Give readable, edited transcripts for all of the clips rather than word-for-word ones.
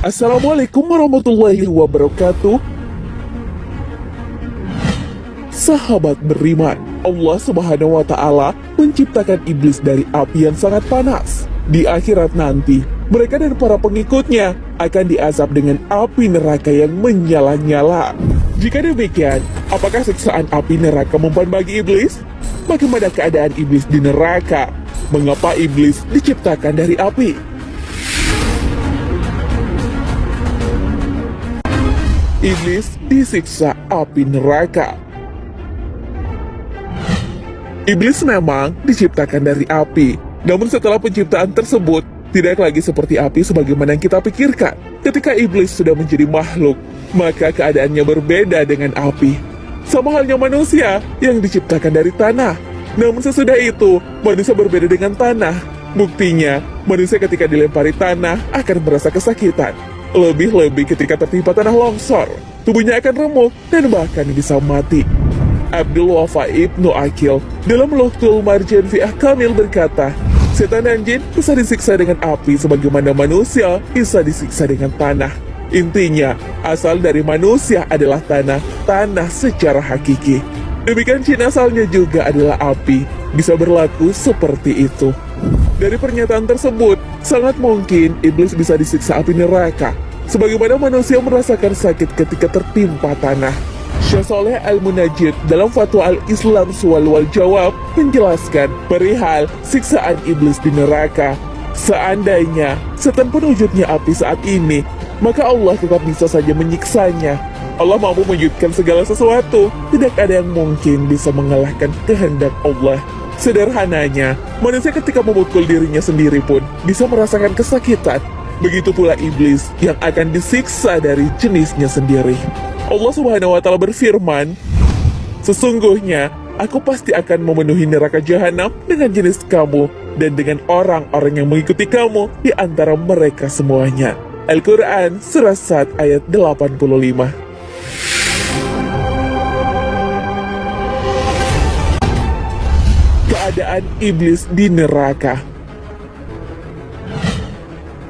Assalamualaikum warahmatullahi wabarakatuh. Sahabat beriman, Allah Subhanahu wa Ta'ala menciptakan iblis dari api yang sangat panas. Di akhirat nanti, mereka dan para pengikutnya akan diazab dengan api neraka yang menyala-nyala. Jika demikian, apakah siksaan api neraka mempan bagi iblis? Bagaimana keadaan iblis di neraka? Mengapa iblis diciptakan dari api? Iblis disiksa api neraka. Iblis memang diciptakan dari api, namun setelah penciptaan tersebut, tidak lagi seperti api sebagaimana yang kita pikirkan. Ketika iblis sudah menjadi makhluk, maka keadaannya berbeda dengan api. Sama halnya manusia yang diciptakan dari tanah. Namun sesudah itu, manusia berbeda dengan tanah. Buktinya, manusia ketika dilempari tanah akan merasa kesakitan. Lebih-lebih ketika tertimpa tanah longsor, tubuhnya akan remuk dan bahkan bisa mati. Abdul Wafa Ibnu Aqil dalam Luhtul Marjan fi Ahkamil berkata, setan dan jin bisa disiksa dengan api sebagaimana manusia bisa disiksa dengan tanah. Intinya, asal dari manusia adalah tanah secara hakiki. Demikian jin asalnya juga adalah api, bisa berlaku seperti itu. Dari pernyataan tersebut, sangat mungkin iblis bisa disiksa api neraka, sebagaimana manusia merasakan sakit ketika tertimpa tanah. Syekh Saleh Al-Munajjid dalam Fatwa Al-Islam Su'al wal Jawab menjelaskan perihal siksaan iblis di neraka. Seandainya setan pun wujudnya api saat ini, maka Allah tetap bisa saja menyiksanya. Allah mampu mewujudkan segala sesuatu, tidak ada yang mungkin bisa mengalahkan kehendak Allah. Sederhananya, manusia ketika memukul dirinya sendiri pun bisa merasakan kesakitan. Begitu pula iblis yang akan disiksa dari jenisnya sendiri. Allah Subhanahu wa Ta'ala berfirman, sesungguhnya aku pasti akan memenuhi neraka jahanam dengan jenis kamu dan dengan orang-orang yang mengikuti kamu di antara mereka semuanya. Al-Quran Surah Sad ayat 85. Keadaan iblis di neraka.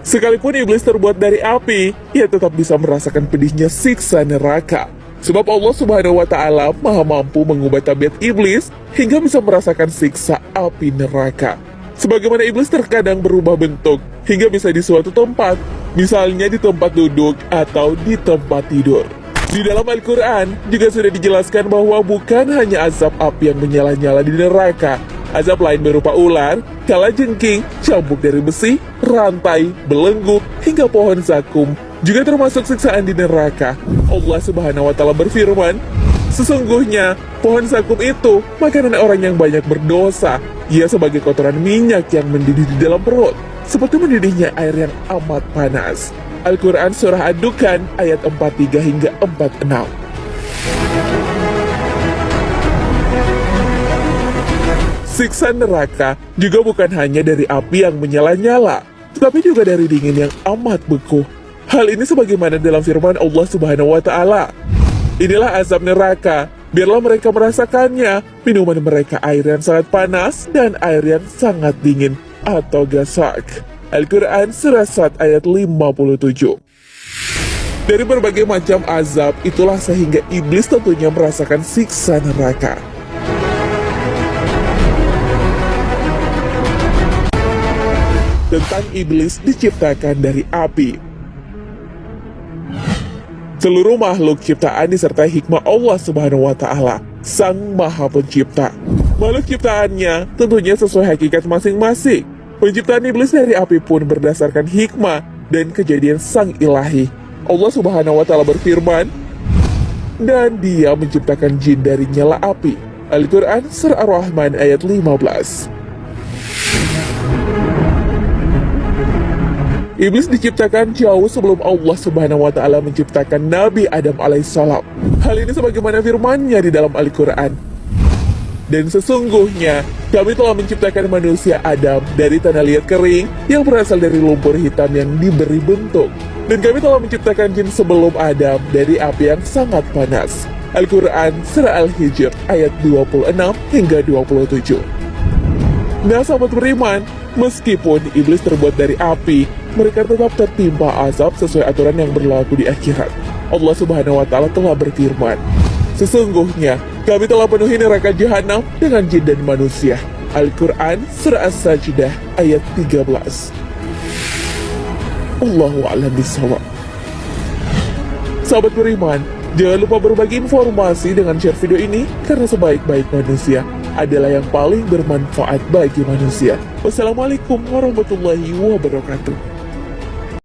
Sekalipun iblis terbuat dari api, ia tetap bisa merasakan pedihnya siksa neraka. Sebab Allah Subhanahu wa Ta'ala Maha mampu mengubah tabiat iblis hingga bisa merasakan siksa api neraka. Sebagaimana iblis terkadang berubah bentuk hingga bisa di suatu tempat, misalnya di tempat duduk atau di tempat tidur. Di dalam Al-Quran juga sudah dijelaskan bahwa bukan hanya azab api yang menyala-nyala di neraka. Azab lain berupa ular, kalajengking, cambuk dari besi, rantai, belenggu, hingga pohon zakum juga termasuk siksaan di neraka. Allah Subhanahu wa Ta'ala berfirman, sesungguhnya pohon zakum itu makanan orang yang banyak berdosa. Ia sebagai kotoran minyak yang mendidih di dalam perut, seperti mendidihnya air yang amat panas. Al-Quran Surah Ad-Dukhan ayat 43 hingga 46. Siksa neraka juga bukan hanya dari api yang menyala-nyala, tetapi juga dari dingin yang amat beku. Hal ini sebagaimana dalam firman Allah Subhanahu wa Ta'ala. Inilah azab neraka, biarlah mereka merasakannya, minuman mereka air yang sangat panas dan air yang sangat dingin atau gasak. Al-Quran Surah Sad ayat 57. Dari berbagai macam azab, itulah sehingga iblis tentunya merasakan siksa neraka. Tentang iblis diciptakan dari api. Seluruh makhluk ciptaan disertai hikmah Allah Subhanahu wa Ta'ala, Sang Maha Pencipta. Makhluk ciptaannya tentunya sesuai hakikat masing-masing. Penciptaan iblis dari api pun berdasarkan hikmah dan kejadian Sang Ilahi. Allah Subhanahu wa Ta'ala berfirman, dan Dia menciptakan jin dari nyala api. Al-Quran Surah Ar-Rahman ayat 15. Iblis diciptakan jauh sebelum Allah Subhanahu wa Ta'ala menciptakan Nabi Adam alaihissalam. Hal ini sebagaimana firman-Nya di dalam Al-Quran. Dan sesungguhnya kami telah menciptakan manusia Adam dari tanah liat kering yang berasal dari lumpur hitam yang diberi bentuk. Dan kami telah menciptakan jin sebelum Adam dari api yang sangat panas. Al-Quran Surah Al-Hijr ayat 26 hingga 27. Nah sahabat beriman, Meskipun iblis terbuat dari api, mereka tetap tertimpa azab sesuai aturan yang berlaku di akhirat. Allah Subhanahu wa Ta'ala telah berfirman, "Sesungguhnya kami telah penuhi neraka jahanam dengan jin dan manusia." Al-Quran Surah As-Sajdah ayat 13. Allahu a'lam bishawab. Sahabat beriman, jangan lupa berbagi informasi dengan share video ini, karena sebaik-baik manusia adalah yang paling bermanfaat bagi manusia. Wassalamualaikum warahmatullahi wabarakatuh.